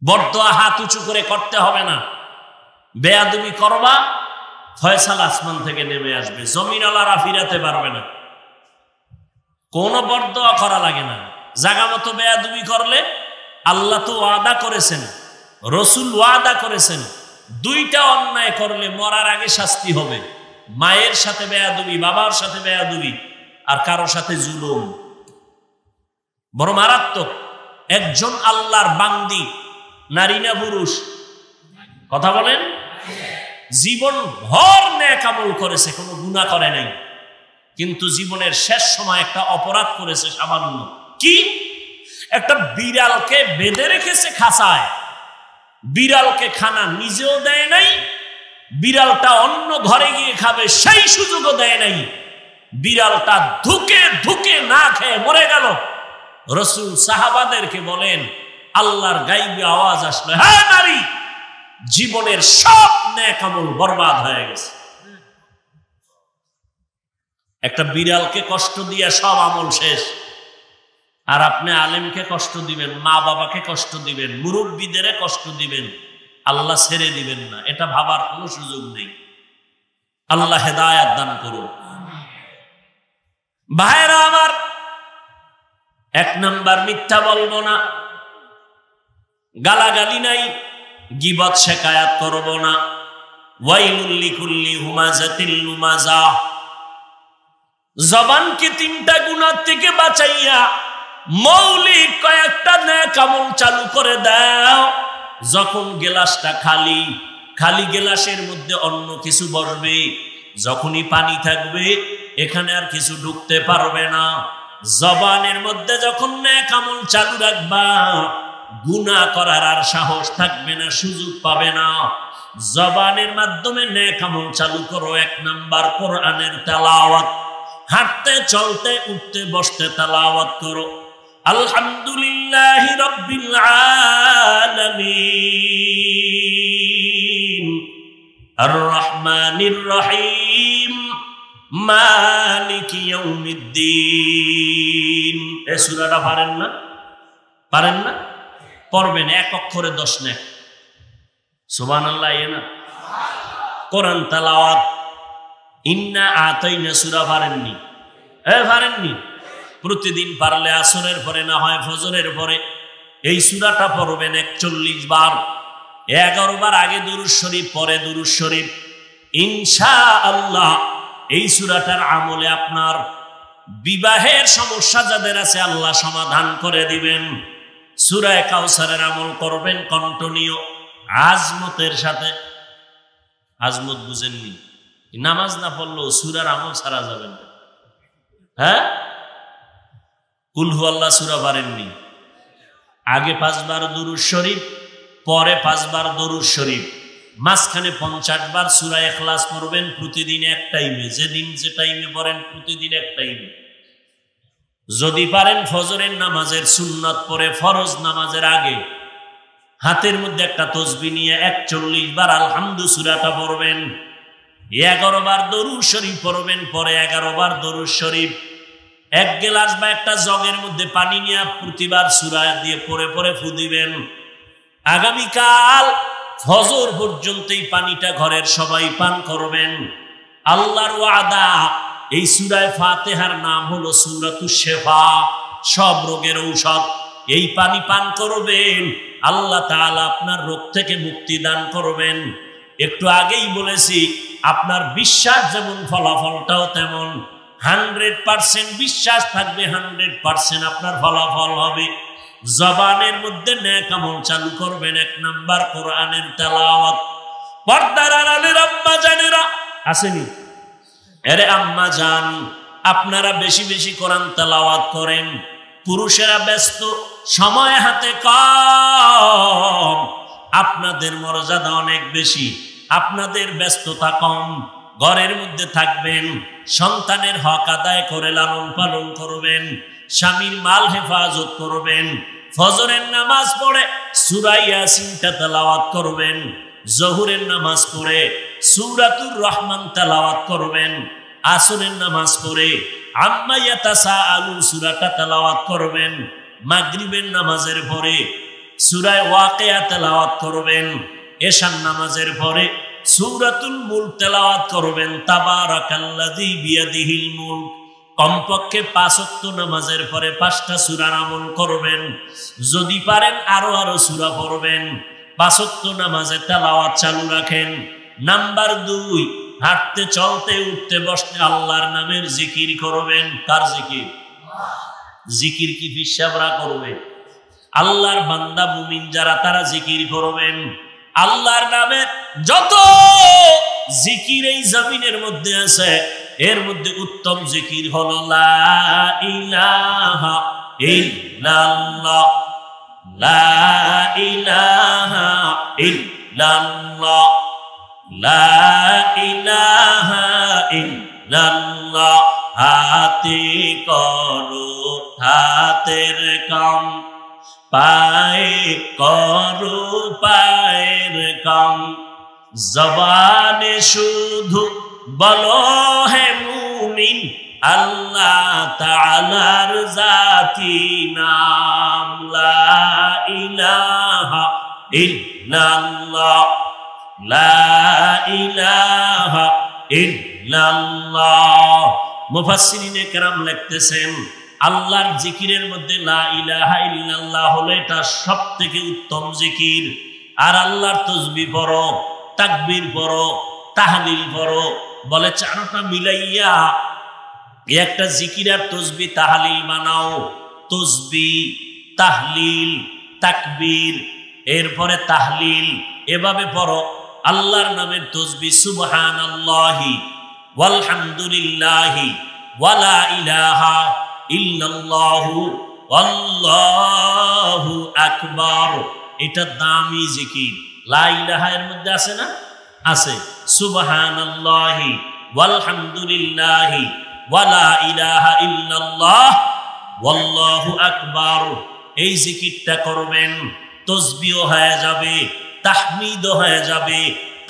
বরদোয়া হাত উঁচু করে করতে হবে না। বেয়াদবি করবা, ফয়সালা আসমান থেকে নেমে আসবে, জমিনওয়ালারা ফিরাতে পারবে না। কোনো বরদোয়া করা লাগে না। জায়গা মতো বেয়াদবি করলে আল্লাহ তো ওয়াদা করেছেন, রসুল ওয়াদা করেছেন, দুইটা অন্যায় করলে মরার আগে শাস্তি হবে। মায়ের সাথে বেয়াদবি, বাবার সাথে বেয়াদবি, আর কারো সাথে জুলুম। বড় মারাত্মক। একজন আল্লাহর বান্দি, নারী না পুরুষ? কথা বলেন। জীবন ভর নেক আমল করেছে, কোনো গুনাহ করে নাই, কিন্তু জীবনের শেষ সময় একটা অপরাধ করেছে সামান্য। কি? একটা বিড়ালকে বেঁধে রেখেছে খাঁচায়, বিড়ালকে খানা নিজেও দেয় নাই, বিড়ালটা অন্য ঘরে গিয়ে খাবে সেই সুযোগও দেয় নাই। বিড়ালটা ধুকে ধুকে না খেয়ে মরে গেল। রাসূল সাহাবাদেরকে বলেন, আল্লাহর গাইবী আওয়াজ আসলো, হ্যাঁ নারী, জীবনের সব নেক আমল বরবাদ হয়ে গেছে। একটা বিড়ালকে কষ্ট দিয়ে সব আমল শেষ। আর আপনি আলেমকে কষ্ট দিবেন, মা বাবাকে কষ্ট দিবেন, মুরব্বীদের কষ্ট দিবেন, আল্লাহ ছেড়ে দিবেন না, এটা ভাবার কোনো সুযোগ নেই। আল্লাহ হেদায়েত দান করুন। ভাইরা আমার, এক নাম্বার মিথ্যা বলবো না, গালাগালি নাই, গীবত শিকায়াত করব না। ওয়াইলুল লিকুল্লি হুমাযাতিল লুমাযা। জবানকে তিনটা গুনাহ থেকে বাঁচাইয়া মৌলিক কয়েকটা নেক আমল চালু করে দাও। যখন গেলাসটা খালি, খালি গেলাসের মধ্যে অন্য কিছু বসবে, যখনই পানি থাকবে এখানে আর কিছু ঢুকতে পারবে না। জবানের মধ্যে যখন নেক আমল চালু রাখবা, গুনাহ করার আর সাহস থাকবে না, সুযোগ পাবে না। জবানের মাধ্যমে নেক আমল চালু করো। এক নাম্বার, কোরআনের তেলাওয়াত। হাঁটতে চলতে উঠতে বসতে তেলাওয়াত করো। আলহামদুলিল্লাহি রাব্বিল আলামিন আর রহমানির রহিম মালিকি ইয়াউমিদ্দিন। এই সূরাটা পারেন না? পারেন না? পড়বেন, এক অক্ষরে 10 নেক। সুবহানাল্লাহ। না কোরআন তেলাওয়াত। ইন্না আতাইনা সূরা পারেননি? পারেননি? প্রতিদিন পারলে আসরের পরে, না হয় ফজরের পরে এই সূরাটা পড়বেন 41 বার। 11 বার আগে দুরূদ শরীফ, পরে দুরূদ শরীফ। ইনশাআল্লাহ এই সূরাটার আমলে আপনার বিবাহের সমস্যা যাদের আছে আল্লাহ সমাধান করে দিবেন। সূরা কাউসারের আমল করবেন কন্টিনিউ আজমতের সাথে। আজমত বুঝেননি? নামাজ না পড়লেও সূরার আমল ছাড়া যাবেন না। হ্যাঁ, কুল হুয়াল্লাহ সূরা পারেননি? আগে 5 বার দুরূদ শরীফ, পরে 5 বার দরুদ শরীফ, মাঝখানে 50 বার সূরা ইখলাস পড়বেন প্রতিদিন এক টাইমে। যেদিন যে টাইমে পড়েন প্রতিদিন এক টাইমে। যদি পারেন ফজরের নামাজের সুন্নাত পড়ে ফরজ নামাজের আগে হাতের মধ্যে একটা তসবিহ নিয়ে 41 বার আলহামদু সূরাটা পড়বেন। 11 বার দরুদ শরীফ পড়বেন, পরে 11 বার দরুদ শরীফ। এক গ্লাস বা একটা জগের মধ্যে পানি নিয়ে প্রতিবার সূরা দিয়ে পড়ে পড়ে ফু দিবেন। আগামীকাল ফজর পর্যন্ত এই পানিটা ঘরের সবাই পান করবেন। আল্লাহর ওয়াদা, এই সূরায়ে ফাতিহার নাম হলো সূরাতুশ শিফা, সব রোগের ঔষধ। এই পানি পান করবেন, আল্লাহ তাআলা আপনার রোগ থেকে মুক্তি দান করবেন। একটু আগেই বলেছি, আপনার বিশ্বাস যেমন ফলাফলটাও তেমন। 100% বিশ্বাস থাকবে, 100% আপনার ফলাফল হবে। জবানের মধ্যে নেক আমল চালু করবেন। 1 নাম্বার কোরআনের তেলাওয়াত। পর্দার আড়ালের আম্মা জানেরা আসেনি? আরে আম্মা জান, আপনারা বেশি বেশি কোরআন তেলাওয়াত করেন। পুরুষেরা ব্যস্ত, সময় হাতে কম। আপনাদের মর্যাদা অনেক বেশি, আপনাদের ব্যস্ততা কম। ঘরের মধ্যে থাকবেন, সন্তানের হক আদায় করে লালন পালন করবেন, স্বামীর মাল হেফাজত করবেন, ফজরের নামাজ পড়ে সূরা ইয়াসিনটা তেলাওয়াত করবেন, জোহরের নামাজ পড়ে সূরাতুর রহমান তেলাওয়াত করবেন, আসরের নামাজ পড়ে আম্মা ইয়াতাসাআলুন সূরাটা তেলাওয়াত করবেন, মাগরিবের নামাজের পরে সূরা ওয়াকিয়া তেলাওয়াত করবেন, এশার নামাজের পরে সূরাতুল মুলক তেলাওয়াত করবেন, তাবারাকাল্লাযী বিয়াদিহিল মুলক। কমপক্ষে 5 ওয়াক্ত নামাজের পরে 5টা সূরার আমল করবেন। যদি পারেন আরো সূরা পড়বেন। 5 ওয়াক্ত নামাজে তেলাওয়াত চালু রাখেন। নাম্বার 2, হাঁটতে চলতে উঠতে বসতে আল্লাহর নামের জিকির করবেন। কার জিকির? জিকির কি ফিসাবরা করবে? আল্লাহর বান্দা মুমিন যারা তারা জিকির করবেন। আল্লাহর নামে যত জিকির এই জমিনের মধ্যে আছে, এর মধ্যে উত্তম জিকির হলো লা ইলাহা ইল্লাল্লাহ, লা ইলাহা ইল্লাল্লাহ, লা ইলাহা ইল্লাল্লাহ। হাতে করো হাতের কাম, পায়ে করো পায়ের কাম, জবানে শুধু বলো হে মুমিন আল্লাহ তাআলার জাতি নাম। লা ইলাহা ইল্লাল্লাহ, লা ইলাহা ইল্লাল্লাহ। মুফাসসিরিনে কেরাম লিখতেছেন, আল্লাহর জিকিরের মধ্যে লা ইলাহা ইল্লাল্লাহ হলো এটা সবথেকে উত্তম জিকির। আর আল্লাহর তাসবিহ পড়ো, তাকবীর পড়ো, তাহলিল পড়ো। বলে 4টা মিলাইয়া একটা জিকির আর তাসবিহ তাহলিল বানাও। তাসবিহ, তাহলিল, তাকবীর, এরপরে তাহলিল, এভাবে পড়ো। আল্লাহর নামের তাসবিহ সুবহানাল্লাহি ওয়ালহামদুলিল্লাহি ওয়ালা ইলাহা ইল্লাল্লাহু আল্লাহু আকবার। এটা দামি জিকির। লা ইলাহা এর মধ্যে আছে না? আছে। সুবহানাল্লাহি ওয়ালহামদুলিল্লাহি ওয়ালা ইলাহা ইল্লাল্লাহ ওয়াল্লাহু আকবার। এই জিকিরটা করবেন, তাসবিহ হয়ে যাবে, তাহমিদও হয়ে যাবে,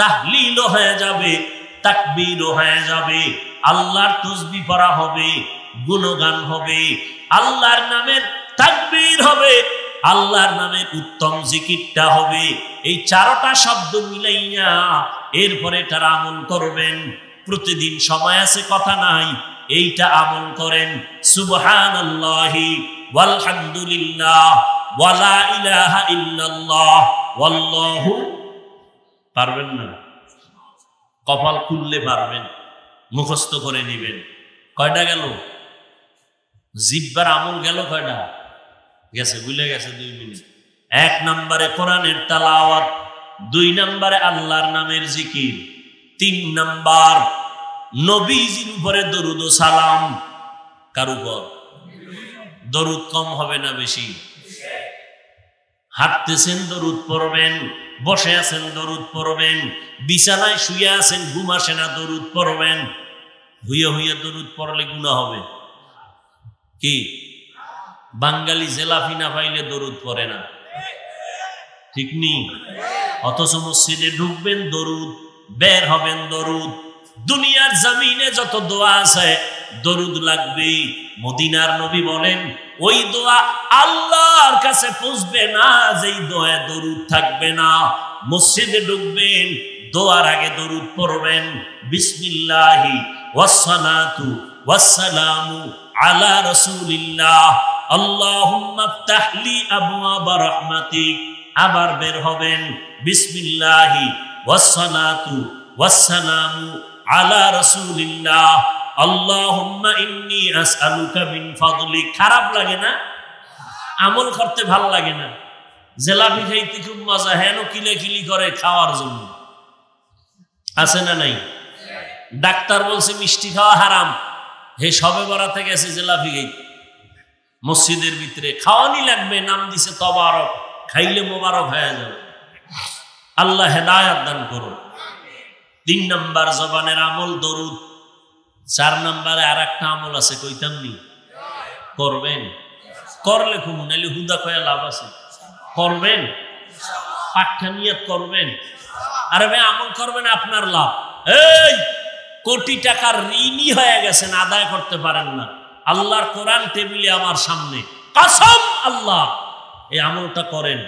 তাহলিলও হয়ে যাবে, তাকবীরও হয়ে যাবে। আল্লাহর তাসবিহ পড়া হবে, গুণগান হবে, আল্লাহর নামের তাকবীর হবে, আল্লাহর নামের উত্তম জিকিরটা হবে। এই 4টা শব্দ মিলাইয়া এরপরে এটার আমল করবেন। প্রতিদিন সময় আছে, কথা নাই, এইটা আমল করেন। সুবহানাল্লাহি ওয়ালহামদুলিল্লাহ ওয়ালা ইলাহা ইল্লাল্লাহ ওয়াল্লাহু। পারবেন না? কপাল খুললে পারবেন, মুখস্থ করে নেবেন। কয়টা গেল? জিহ্বার আমল গেল কয়টা? গেছে, ভুলে গেছে 2 মিনিট। 1 নম্বরে কোরআনের তেলাওয়াত, 2 নম্বরে আল্লাহর নামের জিকির, 3 নম্বর নবীজির উপরে দরুদ ও সালাম। কার উপর? দরুদ কম হবে না বেশি? হাঁটতেছেন দরুদ পড়বেন, বসে আছেন দরুদ পড়বেন, বিছানায় শুয়ে আছেন ঘুম আসে না দরুদ পড়বেন। হুইয়া হুইয়া দরুদ পড়লে গুনাহ হবে কি? বাঙালি জেলাফি না পাইলে দরুদ পড়ে না, ঠিক নি? অথচ মসজিদে ঢুকবেন দরুদ, বের হবেন দরুদ। দুনিয়ার জমিনে যত দোয়া আছে দরুদ লাগবে। মদিনার নবী বলেন ওই দোয়া আল্লাহর কাছে পৌঁছবে না যেই দোয়ায় দরুদ থাকবে না। মসজিদে ঢুকবেন, দোয়ার আগে দরুদ পড়বেন, বিসমিল্লাহি ওয়াসসালাতু ওয়াসসালামু আলা রাসূলিল্লাহ আল্লাহুম্মা ইফতাহলি আবওয়াবা রাহমাতিক। আবার বের হবেন বিসমিল্লাহি ওয়াসসালাতু ওয়াসসালামু আলা রাসূলিল্লাহ আল্লাহুম্মা ইন্নী আসআলুকা মিন ফাদলিক। খারাপ লাগে না? আমল করতে ভালো লাগে না? জেলাপি খাইতে খুব মজা, হেন কিলাকিলি করে খাওয়ার জন্য, আছে না নাই? ডাক্তার বলছে মিষ্টি খাওয়া হারাম, হে সবে বরাতে গেছে জেলাপি খাইতে মসজিদের ভিতরে, খাওয়ানি লাগবে, নাম দিছে তবারক, খাইলে মোবারক হয়ে যাবে। আল্লাহ হেদায়াত দান করুন। 3 নাম্বার জবানের আমল দরুদ। 4 নাম্বারে আর একটা আমল আছে, কইতাম নি? করবেন, করলে খুব, নাইলে হুদা কয়া লাভ আছে। করবেন, পাক্কা নিয়ত করবেন। আরে ভাই আমল করবেন, আপনার লাভ। এই কোটি টাকার ঋণী হয়ে গেছেন, আদায় করতে পারেন না, আল্লাহর কোরআন টেবিলে আমার সামনে, কসম আল্লাহ, এই আমলটা করেন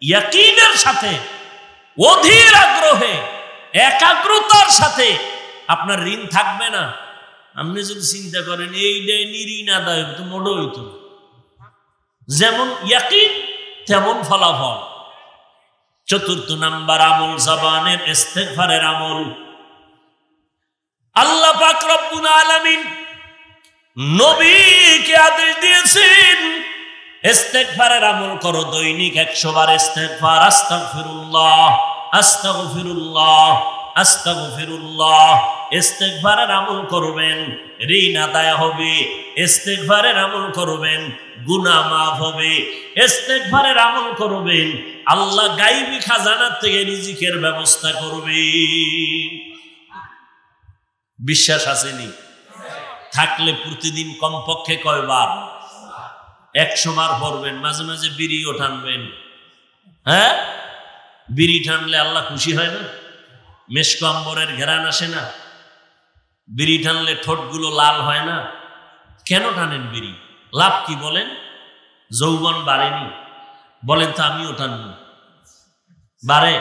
ইয়াকিনের সাথে, অধীর আগ্রহে, একাগ্রতার সাথে, আপনার ঋণ থাকবে না। আপনি যদি চিন্তা করেন এই দেয়নি ঋণ আদায়, তো মোড় হইতো। যেমন ইয়াকিন তেমন ফলাফল। 4 নাম্বার আমল জবানের ইস্তেগফারের আমল। আল্লাহ পাক রব্বুল আলামিন নবীকে আদেশ দিয়েছেন ইস্তেগফারের আমল করো, দৈনিক 100 বার ইস্তেগফার, আস্তাগফিরুল্লাহ আস্তাগফিরুল্লাহ আস্তাগফিরুল্লাহ। ইস্তেগফারের আমল করবেন, ঋণ আদায় হবে। ইস্তেগফারের আমল করবেন, গুনাহ মাফ হবে। ইস্তেগফারের আমল করবেন, আল্লাহ গায়বী খাজানা থেকে রিজিকের ব্যবস্থা করবে। বিশ্বাস আসেনি? থাকলে প্রতিদিন কমপক্ষে কয়বার? 100 বার পড়বেন। মাঝে মাঝে বিড়িও টানবেন। হ্যাঁ, বিড়ি টানলে আল্লাহ খুশি হয় না? মেশকো আম্বরের ঘেরান আসে না? বিড়ি টানলে ঠোঁটগুলো লাল হয় না? কেন টানেন বিড়ি? লাভ কি বলেন? যৌবন বাড়েনি? বলেন তো আমিও টানব, বাড়ে?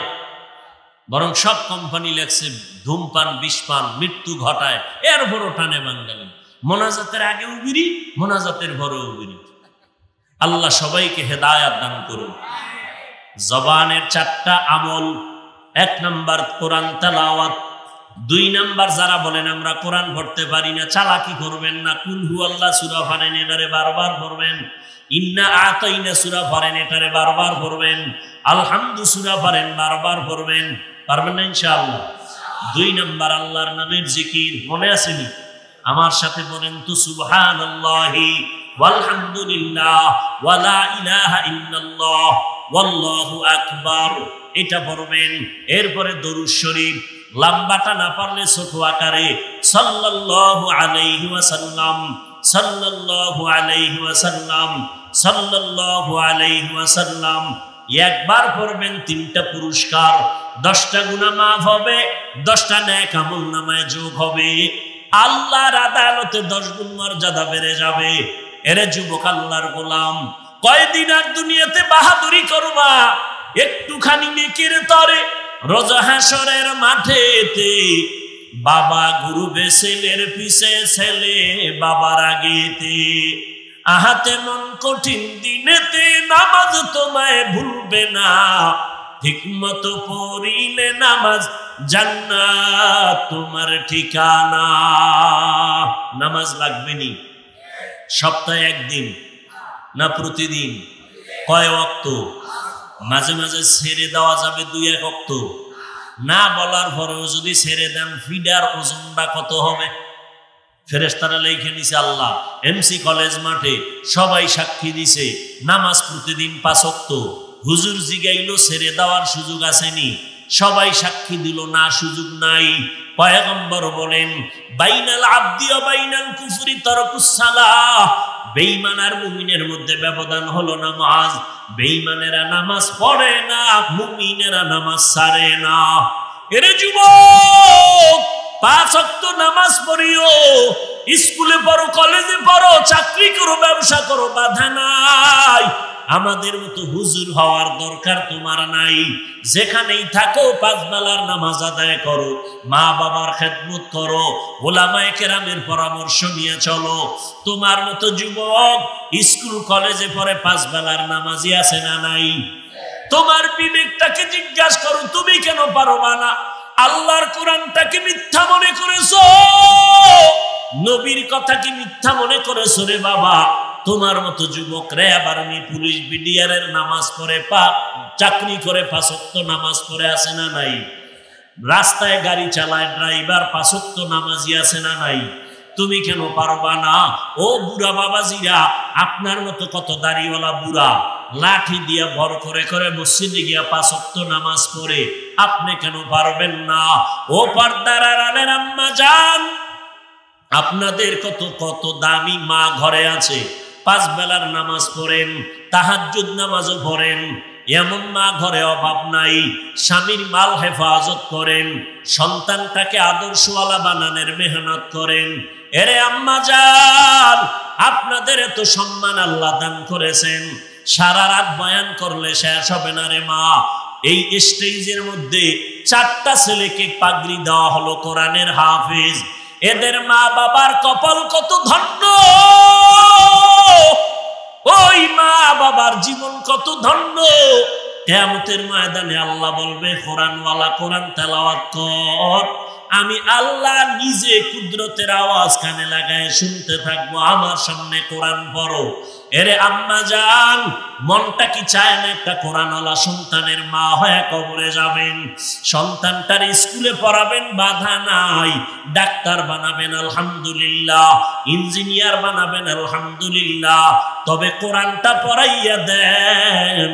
বরং সব কোম্পানি লেখছে ধূমপান বিষপান মৃত্যু ঘটায়, এরপরও টানে বাঙালি। মোনাজাতের আগেও বিড়ি, মোনাজাতের পরেও বিড়ি। আল্লাহ সবাইকে হেদায়াত দান করুন। জবানের 4টা আমল। 1 নাম্বার কোরআন তেলাওয়াত। 2 নাম্বার যারা বলেন আমরা কোরআন পড়তে পারি না, চালাকি করবেন না। কুল হুয়াল্লাহ সূরা পড়েন, এটারে বারবার পড়বেন। ইন্না আতাইনা সূরা পড়েন, এটারে বারবার পড়বেন। আলহামদু সূরা পড়েন, বারবার পড়বেন। পারবেন না ইনশাআল্লাহ? 2 নাম্বার আল্লাহর নামের জিকির। মনে আসেনি? আমার সাথে বলেন তো সুবহানাল্লাহি ওয়ালহামদুলিল্লাহ ওয়া লা ইলাহা ইল্লাল্লাহ ওয়াল্লাহু আকবার, এটা পড়বেন। এরপরে দরুদ শরীফ, লম্বাটা না পারলে ছোট আকারে সাল্লাল্লাহু আলাইহি ওয়াসাল্লাম সাল্লাল্লাহু আলাইহি ওয়াসাল্লাম সাল্লাল্লাহু আলাইহি ওয়াসাল্লাম। একবার পড়বেন, 3টা পুরস্কার, 10টা গুনাহ মাফ হবে, 10টা নেক আমল নামায় যোগ হবে। আল্লাহর আদালতে 10 গুণ মর্যাদা বেড়ে যাবে। এরে যুবক আল্লাহর গোলাম, কয়দিন আর দুনিয়াতে বাহাদুরি করবা? একটুখানি নেকির তরে রোজ হাসরের মাঠেতে বাবা ঘুরবে ছেলের পিছে, ছেলে বাবার আগেতে। আহাতে মন কঠিন দিনেতে নামাজ তোমায় ভুলবে না, ঠিক মতো পড়িলে নামাজ জান্নাত তোমার ঠিকানা। নামাজ লাগবে নি? সপ্তাহে 1 দিন না প্রতিদিন? কয় ওয়াক্ত? মাঝে মাঝে ছেড়ে দেওয়া যাবে 2-1 ওয়াক্ত। না বলার পরেও যদি ছেড়ে দেন, ফিডার ওজনটা কত হবে? ফেরেশতারা লিখে নিছে আল্লাহ। এমসি কলেজ মাঠে সবাই সাক্ষী দিছে নামাজ প্রতিদিন 5 ওয়াক্ত। হুজুর জিগাইলো ছেড়ে দেওয়ার সুযোগ আসেনি? সবাই সাক্ষী দিল না, সুযোগ নাই। পয়গম্বর বলেন বাইনাল আবদি ওয়া বাইনাল কুফরি তারকুস সালাহ, বেঈমান আর মুমিনের মধ্যে ব্যবধান হলো নামাজ। বেঈমানেরা নামাজ পড়ে না, মুমিনেরা নামাজ ছাড়ে না। এরে যুবক, 5 ওয়াক্ত নামাজ পড়িও, স্কুলে পড়ো, কলেজে পড়ো, চাকরি করো, ব্যবসা করো, বাধা নাই। আমাদের মতো হুজুর হওয়ার দরকার তোমার নাই। যেখানেই থাকো 5 বেলার নামাজ আদায় করো, মা বাবার খেদমত করো, ওলামায়ে কেরামের পরামর্শ নিয়ে চলো। তোমার মতো যুবক স্কুল কলেজে পড়ে 5 বেলার নামাজি আছে না নাই? তোমার বিবেকটাকে জিজ্ঞাসা করো, তুমি কেন পারবা না? আল্লাহর কোরআনটাকে মিথ্যা মনে করেছো, নবীর কথা কি মিথ্যা মনে করেছো রে বাবা? তোমার মতো যুবক র‍্যাব, আর্মি, পুলিশ, বিডিআর এর নামাজ পড়ে, চাকরি করে 5 ওয়াক্ত নামাজ পড়ে আছে না নাই? রাস্তায় গাড়ি চালায় ড্রাইভার 5 ওয়াক্ত নামাজি আছে না নাই? তুমি কেন পারবা না? ও বুড়া বাবাজিরা, আপনার মতো কত দাড়িওয়ালা বুড়া লাঠি দিয়ে ভর করে করে মসজিদে গিয়া 5 ওয়াক্ত নামাজ পড়ে, আপনি কেন পারবেন না? ও পর্দার আড়ালের আম্মা জান, আপনাদের কত কত দামি মা ঘরে আছে, 5 বেলার নামাজ পড়েন, তাহাজ্জুদ নামাজও পড়েন, এমন মা ঘরে অভাব নাই, স্বামীর মাল হেফাজত করেন, সন্তানটাকে আদর্শওয়ালা বানানোর মেহনত করেন। এরে আম্মা জান, আপনাদের এত সম্মান আল্লাহ দান করেছেন, সারা রাত বয়ান করলে শেষ হবে না রে মা। এই স্টেজের মধ্যে 4টা ছেলেকে পাগড়ি দেওয়া হলো কোরআনের হাফেজ। এদের মা বাবার কপাল কত ধন্য, ওই মা বাবার জীবন কত ধন্য। কিয়ামতের ময়দানে আল্লাহ বলবে, কোরআনওয়ালা কোরআন তেলাওয়াত কর, আমি আল্লাহ নিজে কুদরতের আওয়াজ কানে লাগায় শুনতে থাকবো, আমার সামনে কোরআন পড়ো। এরে আম্মা জান, মনটা কি চায় না একটা কোরআনওয়ালা সন্তানের মা হয়ে কবরে যাবেন? সন্তানটার স্কুলে পড়াবেন, বাধা নাই, ডাক্তার বানাবেন আলহামদুলিল্লাহ, ইঞ্জিনিয়ার বানাবেন আলহামদুলিল্লাহ, তবে কোরআনটা পড়াইয়া দেন,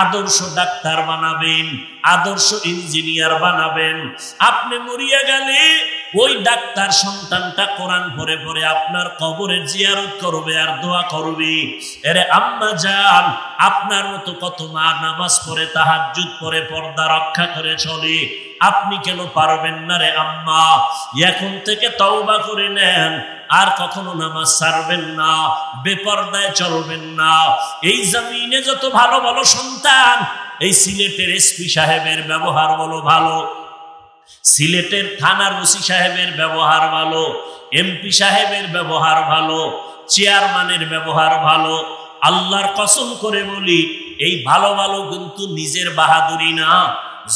আদর্শ ডাক্তার বানাবেন, আদর্শ ইঞ্জিনিয়ার বানাবেন। আপনি মরিয়া গেলে ওই ডাক্তার সন্তানটা কোরআন পড়ে পড়ে আপনার কবরে জিয়ারত করবে আর দোয়া করবে। এরে আম্মা জান, আপনার মতো কত মা নামাজ পড়ে, তাহাজ্জুদ পড়ে, পর্দা রক্ষা করে চলে, আপনি কেন পারবেন না রে আম্মা? এখন থেকে তওবা করে নেন, আর কখনো নামাজ ছাড়বেন না, বেপরদায় চলবেন না। এই জমিনে যত ভালো ভালো সন্তান, এই সিলেটের এসপি সাহেবের ব্যবহার বলো ভালো, সিলেটের থানার ওসি সাহেবের ব্যবহার ভালো, এমপি সাহেবের ব্যবহার ভালো, চেয়ারম্যানের ব্যবহার ভালো। আল্লাহর কসম করে বলি, এই ভালো ভালো কিন্তু নিজের বাহাদুরি না,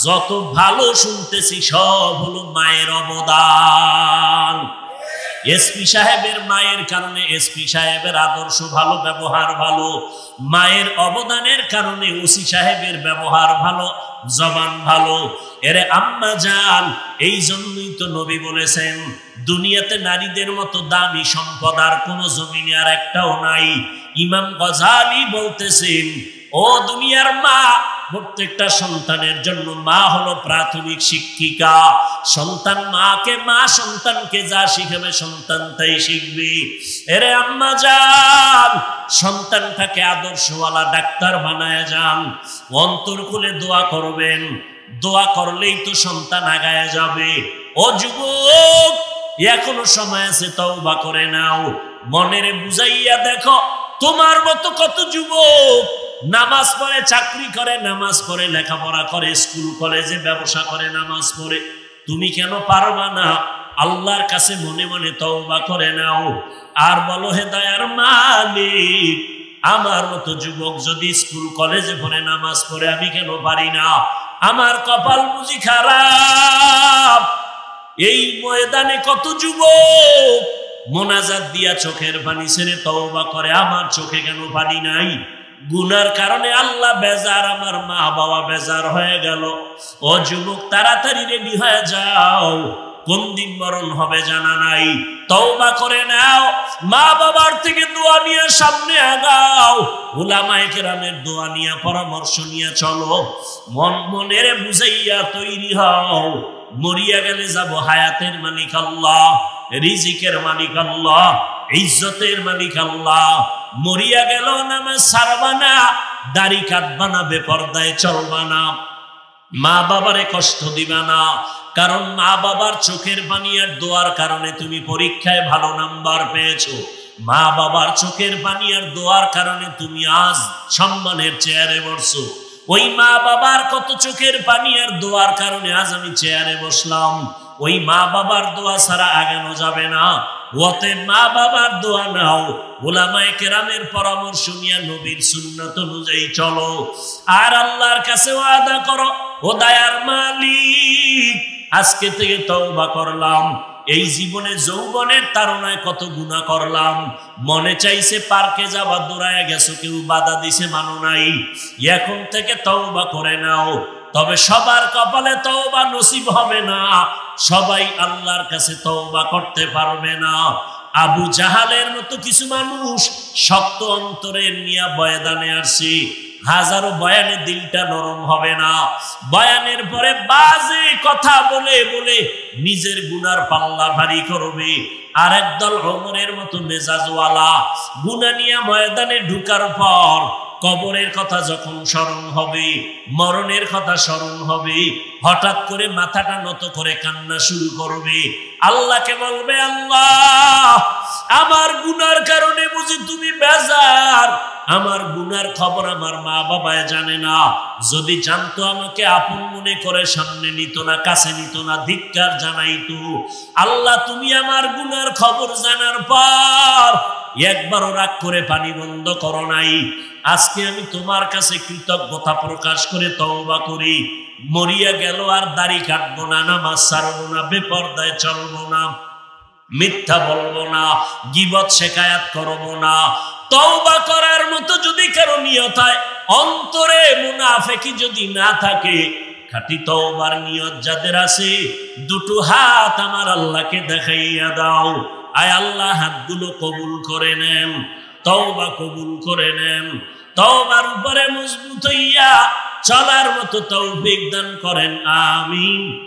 যত ভালো শুনতেছি সব হলো মায়ের অবদান। এসপি সাহেবের মায়ের কারণে এসপি সাহেবের আদর্শ ভালো, ব্যবহার ভালো, মায়ের অবদানের কারণে ওসি সাহেবের ব্যবহার ভালো, জবান ভালো। এরে আম্মা জান, এই জন্যই তো নবী বলেছেন, দুনিয়াতে নারীদের মতো দামি সম্পদ আর কোন জমিনে আর একটাও নাই। ইমাম গজালি বলতেছেন, ও দুনিয়ার মা, প্রত্যেকটা সন্তানের জন্য মা হলো প্রাথমিক শিক্ষিকা। সন্তান মাকে, মা সন্তানকে যা শিখাবে সন্তান তাই শিখবে। এরে আম্মা জান, সন্তানটাকে আদর্শওয়ালা ডাক্তার বানায় যান, অন্তর খুলে দোয়া করবেন, দোয়া করলেই তো সন্তান আগায় যাবে। ও যুবক, এখনো সময় আছে, তওবা করে নাও, মনেরে বুঝাইয়া দেখো, তোমার মতো কত যুবক নামাজ পড়ে, চাকরি করে, নামাজ পড়ে, লেখাপড়া করে, স্কুল কলেজে ব্যবসা করে, নামাজ পড়ে, তুমি কেন পারবা না? আল্লাহর কাছে মনে মনে তওবা করে নাও, আর বলো, হে দয়ার মালিক, আমার মতো যুবক যদি স্কুল কলেজে পড়ে, নামাজ পড়ে, আমি কেন পারি না? আমার কপাল বুঝি খারাপ। এই ময়দানে কত যুবক মোনাজাত দিয়া চোখের পানি ছেড়ে তওবা করে, আমার চোখে কেন পানি নাই? গুনার কারণে আল্লাহ বেজার, আমার মা বাবা বেজার হয়ে গেল। ও যুবক, তাড়াতাড়ি রেডি হয়ে যাও, কোন দিন মরণ হবে জানা নাই, তওবা করে নাও, মা বাবার থেকে দোয়া নিয়ে সামনে আগাও, উলামায়ে কেরামের দোয়া নিয়ে, পরামর্শ নিয়ে চলো, মনের বুঝাইয়া তৈরি হও। মরিয়া গেলে যাব, হায়াতের মালিক আল্লাহ, রিজিকের মালিক আল্লাহ, ইজ্জতের মালিক আল্লাহ। মরিয়া গেল নামাজ ছাড়বা না, দাড়ি কাটবা না, বেপরদায় চলবা না, মা বাবারে কষ্ট দিবা না, কারণ মা বাবার চোখের পানি আর দোয়ার কারণে তুমি পরীক্ষায় ভালো নাম্বার পেয়েছো। মা বাবার চোখের পানি আর দোয়ার কারণে তুমি আজ সম্মানের চেয়ারে বসছো। ওই মা বাবার কত চোখের পানি আর দোয়ার কারণে আজ আমি চেয়ারে বসলাম। ওই মা বাবার দোয়া ছাড়া আগানো যাবে না। অতএব মা বাবার দোয়া নাও, উলামায়ে কেরামের পরামর্শ নিয়ে নবীর সুন্নাত অনুযায়ী চলো, আর আল্লাহর কাছে ওয়াদা করো, ও দয়ার মালিক আজকে থেকে তওবা করলাম। এই জীবনে যৌবনের তাড়নায় কত গুনাহ করলাম, মনে চাইছে পার্কে যাবা, দৌড়ায় গেছো, কেউ বাধা দিছে মানো নাই। এখন থেকে তওবা করে নাও। তবে সবার কপালে তওবা নসিব হবে না, সবাই আল্লাহর কাছে তওবা করতে পারবে না। আবু জাহালের মতো কিছু মানুষ শক্ত অন্তরের নিয়ে বয়ানে আসছে, হাজারো বয়ানে দিলটা নরম হবে না। বয়ানের পরে বাজে কথা বলে বলে নিজের গুনার পাল্লা ভারী করবে। আর একদল ওমরের মতো মেজাজওয়ালা গুনাহ নিয়ে ময়দানে ঢুকার পর কবরের কথা যখন স্মরণ হবে, মরণের কথা স্মরণ হবে, হঠাৎ করে মাথাটা নত করে কান্না শুরু করবে। আল্লাহকে বলবে, আল্লাহ আমার গুনার কারণে বুঝি তুমি বেজার, আমার গুনার খবর আমার মা বাবায় জানে না, যদি জানতো আমাকে আপন মনে করে সামনে নিত না, কাছে নিত না, ধিক্কার জানাইতো। আল্লাহ তুমি আমার গুনার খবর জানার পর একবারও রাগ করে পানি বন্ধ করো নাই। আজকে আমি তোমার কাছে কৃতজ্ঞতা প্রকাশ করে তওবা করি, মরিয়া গেল আর দাড়ি কাটবো না, নামাজ ছাড়বো না, বেপরদায় চলবো না, মিথ্যা বলবো না, গীবত শেখায়াত করবো না। তওবা করার মতো যদি কারো নিয়ত হয়, অন্তরে মুনাফিকি যদি না থাকে, খাঁটি তওবার নিয়ত যাদের আছে, দুটো হাত আমার আল্লাহকে দেখাইয়া দাও। আয় আল্লাহ হাতগুলো কবুল করে নেন, তওবা কবুল করে নেন, তওবার উপরে মজবুত হইয়া চলার মতো তৌফিক দান করেন, আমিন।